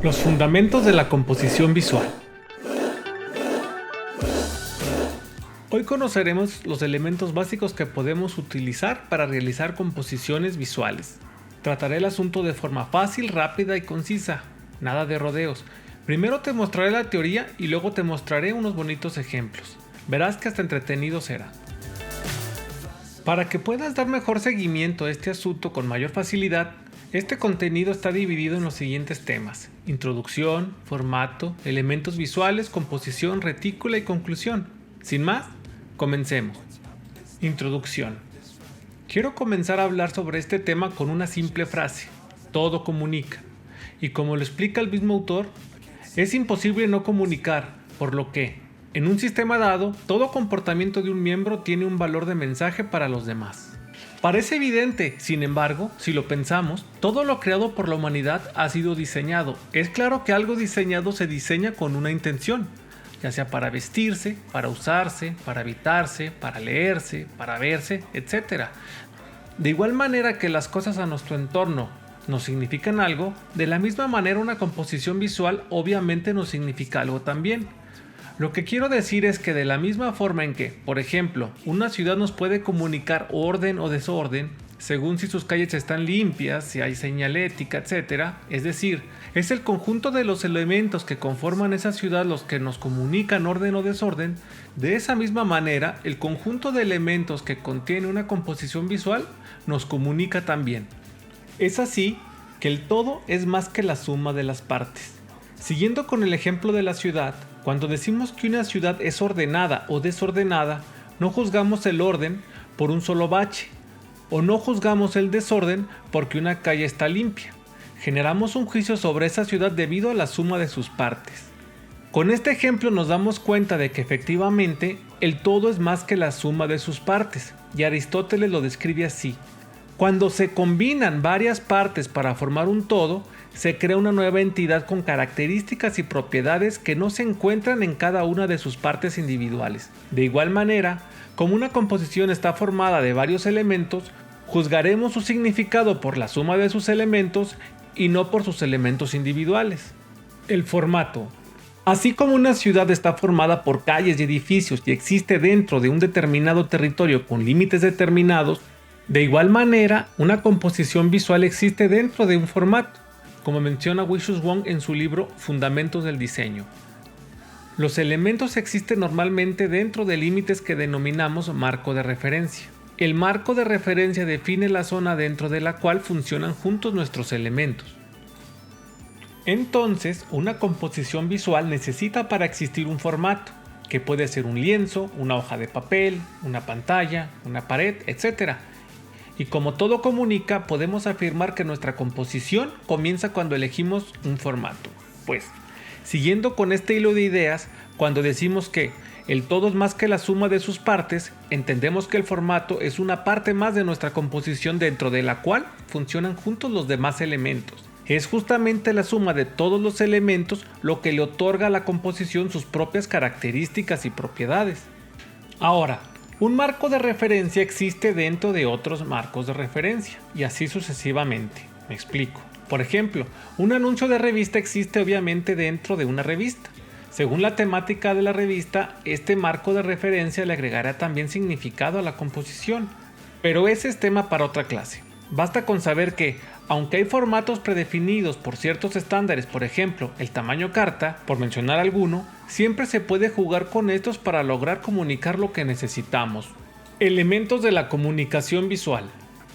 Los fundamentos de la composición visual. Hoy conoceremos los elementos básicos que podemos utilizar para realizar composiciones visuales. Trataré el asunto de forma fácil, rápida y concisa, nada de rodeos. Primero te mostraré la teoría y luego te mostraré unos bonitos ejemplos. Verás que hasta entretenido será. Para que puedas dar mejor seguimiento a este asunto con mayor facilidad, este contenido está dividido en los siguientes temas: introducción, formato, elementos visuales, composición, retícula y conclusión. Sin más, comencemos. Introducción. Quiero comenzar a hablar sobre este tema con una simple frase: todo comunica. Y como lo explica el mismo autor, es imposible no comunicar, por lo que, en un sistema dado, todo comportamiento de un miembro tiene un valor de mensaje para los demás. Parece evidente, sin embargo, si lo pensamos, todo lo creado por la humanidad ha sido diseñado. Es claro que algo diseñado se diseña con una intención, ya sea para vestirse, para usarse, para habitarse, para leerse, para verse, etc. De igual manera que las cosas a nuestro entorno nos significan algo, de la misma manera una composición visual obviamente nos significa algo también. Lo que quiero decir es que de la misma forma en que, por ejemplo, una ciudad nos puede comunicar orden o desorden, según si sus calles están limpias, si hay señalética, etc., es decir, es el conjunto de los elementos que conforman esa ciudad los que nos comunican orden o desorden, de esa misma manera, el conjunto de elementos que contiene una composición visual nos comunica también. Es así que el todo es más que la suma de las partes. Siguiendo con el ejemplo de la ciudad, cuando decimos que una ciudad es ordenada o desordenada, no juzgamos el orden por un solo bache, o no juzgamos el desorden porque una calle está limpia. Generamos un juicio sobre esa ciudad debido a la suma de sus partes. Con este ejemplo nos damos cuenta de que efectivamente el todo es más que la suma de sus partes, y Aristóteles lo describe así: cuando se combinan varias partes para formar un todo, se crea una nueva entidad con características y propiedades que no se encuentran en cada una de sus partes individuales. De igual manera, como una composición está formada de varios elementos, juzgaremos su significado por la suma de sus elementos y no por sus elementos individuales. El formato. Así como una ciudad está formada por calles y edificios y existe dentro de un determinado territorio con límites determinados, de igual manera, una composición visual existe dentro de un formato, como menciona Wei-Shuang Wang en su libro Fundamentos del Diseño. Los elementos existen normalmente dentro de límites que denominamos marco de referencia. El marco de referencia define la zona dentro de la cual funcionan juntos nuestros elementos. Entonces, una composición visual necesita para existir un formato, que puede ser un lienzo, una hoja de papel, una pantalla, una pared, etc. Y como todo comunica, podemos afirmar que nuestra composición comienza cuando elegimos un formato. Pues, siguiendo con este hilo de ideas, cuando decimos que el todo es más que la suma de sus partes, entendemos que el formato es una parte más de nuestra composición dentro de la cual funcionan juntos los demás elementos. Es justamente la suma de todos los elementos lo que le otorga a la composición sus propias características y propiedades. Ahora, un marco de referencia existe dentro de otros marcos de referencia, y así sucesivamente. Me explico. Por ejemplo, un anuncio de revista existe obviamente dentro de una revista. Según la temática de la revista, este marco de referencia le agregará también significado a la composición, pero ese es tema para otra clase. Basta con saber que, aunque hay formatos predefinidos por ciertos estándares, por ejemplo, el tamaño carta, por mencionar alguno, siempre se puede jugar con estos para lograr comunicar lo que necesitamos. Elementos de la comunicación visual.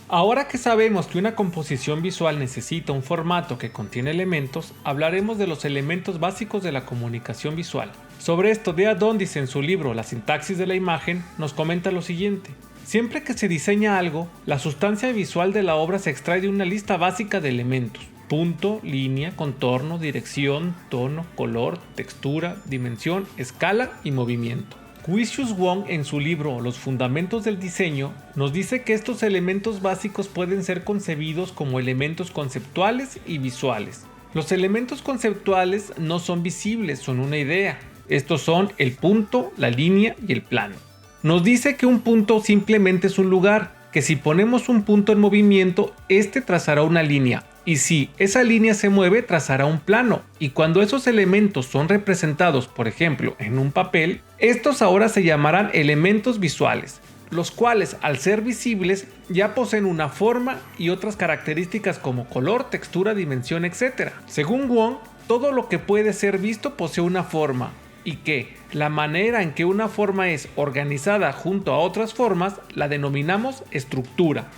Ahora que sabemos que una composición visual necesita un formato que contiene elementos, hablaremos de los elementos básicos de la comunicación visual. Sobre esto, Dea Dondis en su libro La sintaxis de la imagen nos comenta lo siguiente: siempre que se diseña algo, la sustancia visual de la obra se extrae de una lista básica de elementos: punto, línea, contorno, dirección, tono, color, textura, dimensión, escala y movimiento. Wei-Shuang Wang en su libro Los Fundamentos del Diseño nos dice que estos elementos básicos pueden ser concebidos como elementos conceptuales y visuales. Los elementos conceptuales no son visibles, son una idea. Estos son el punto, la línea y el plano. Nos dice que un punto simplemente es un lugar, que si ponemos un punto en movimiento, este trazará una línea, Y si esa línea se mueve, trazará un plano. Y cuando esos elementos son representados, por ejemplo, en un papel, estos ahora se llamarán elementos visuales, los cuales, al ser visibles, ya poseen una forma y otras características como color, textura, dimensión, etc. Según Wong, todo lo que puede ser visto posee una forma, y que la manera en que una forma es organizada junto a otras formas la denominamos estructura.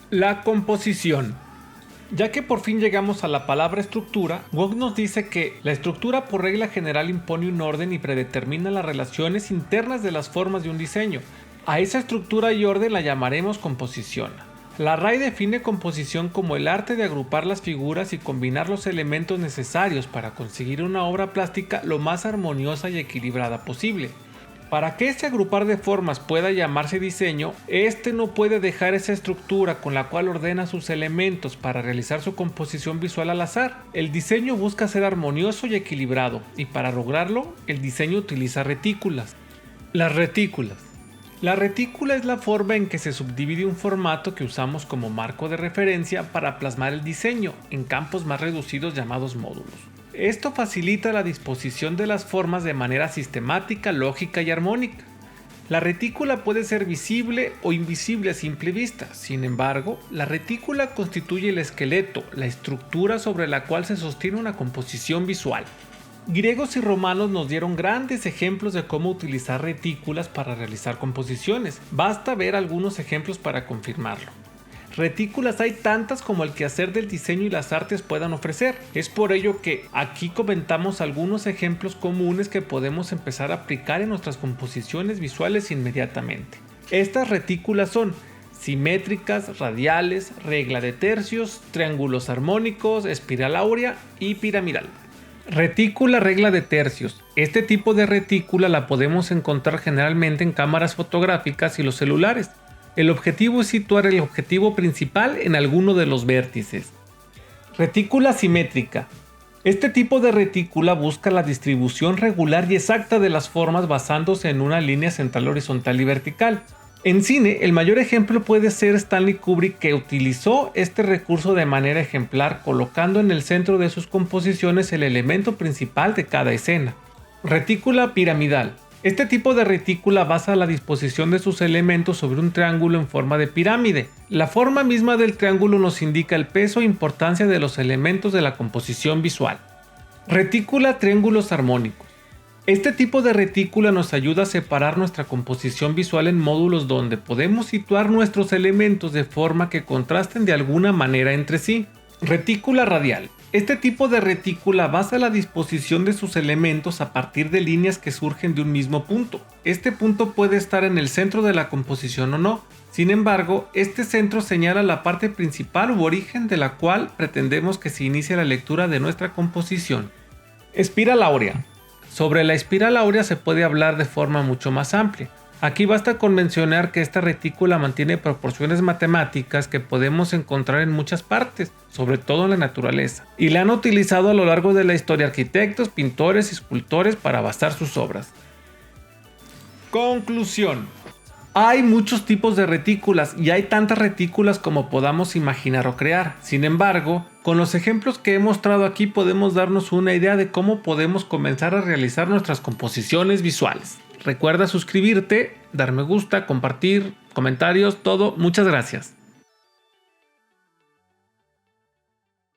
La composición. Ya que por fin llegamos a la palabra estructura, Wong nos dice que la estructura por regla general impone un orden y predetermina las relaciones internas de las formas de un diseño. A esa estructura y orden la llamaremos composición. La RAI define composición como el arte de agrupar las figuras y combinar los elementos necesarios para conseguir una obra plástica lo más armoniosa y equilibrada posible. Para que este agrupar de formas pueda llamarse diseño, este no puede dejar esa estructura con la cual ordena sus elementos para realizar su composición visual al azar. El diseño busca ser armonioso y equilibrado, y para lograrlo, el diseño utiliza retículas. Las retículas. La retícula es la forma en que se subdivide un formato que usamos como marco de referencia para plasmar el diseño en campos más reducidos llamados módulos. Esto facilita la disposición de las formas de manera sistemática, lógica y armónica. La retícula puede ser visible o invisible a simple vista. Sin embargo, la retícula constituye el esqueleto, la estructura sobre la cual se sostiene una composición visual. Griegos y romanos nos dieron grandes ejemplos de cómo utilizar retículas para realizar composiciones. Basta ver algunos ejemplos para confirmarlo. Retículas hay tantas como el quehacer del diseño y las artes puedan ofrecer. Es por ello que aquí comentamos algunos ejemplos comunes que podemos empezar a aplicar en nuestras composiciones visuales inmediatamente. Estas retículas son simétricas, radiales, regla de tercios, triángulos armónicos, espiral áurea y piramidal. Retícula regla de tercios. Este tipo de retícula la podemos encontrar generalmente en cámaras fotográficas y los celulares. El objetivo es situar el objetivo principal en alguno de los vértices. Retícula simétrica. Este tipo de retícula busca la distribución regular y exacta de las formas basándose en una línea central horizontal y vertical. En cine, el mayor ejemplo puede ser Stanley Kubrick, que utilizó este recurso de manera ejemplar, colocando en el centro de sus composiciones el elemento principal de cada escena. Retícula piramidal. Este tipo de retícula basa la disposición de sus elementos sobre un triángulo en forma de pirámide. La forma misma del triángulo nos indica el peso e importancia de los elementos de la composición visual. Retícula triángulos armónicos. Este tipo de retícula nos ayuda a separar nuestra composición visual en módulos donde podemos situar nuestros elementos de forma que contrasten de alguna manera entre sí. Retícula radial. Este tipo de retícula basa la disposición de sus elementos a partir de líneas que surgen de un mismo punto. Este punto puede estar en el centro de la composición o no. Sin embargo, este centro señala la parte principal u origen de la cual pretendemos que se inicie la lectura de nuestra composición. Espiral áurea. Sobre la espiral áurea se puede hablar de forma mucho más amplia. Aquí basta con mencionar que esta retícula mantiene proporciones matemáticas que podemos encontrar en muchas partes, sobre todo en la naturaleza, y la han utilizado a lo largo de la historia arquitectos, pintores y escultores para basar sus obras. Conclusión. Hay muchos tipos de retículas y hay tantas retículas como podamos imaginar o crear. Sin embargo, con los ejemplos que he mostrado aquí podemos darnos una idea de cómo podemos comenzar a realizar nuestras composiciones visuales. Recuerda suscribirte, dar me gusta, compartir, comentarios, todo. Muchas gracias.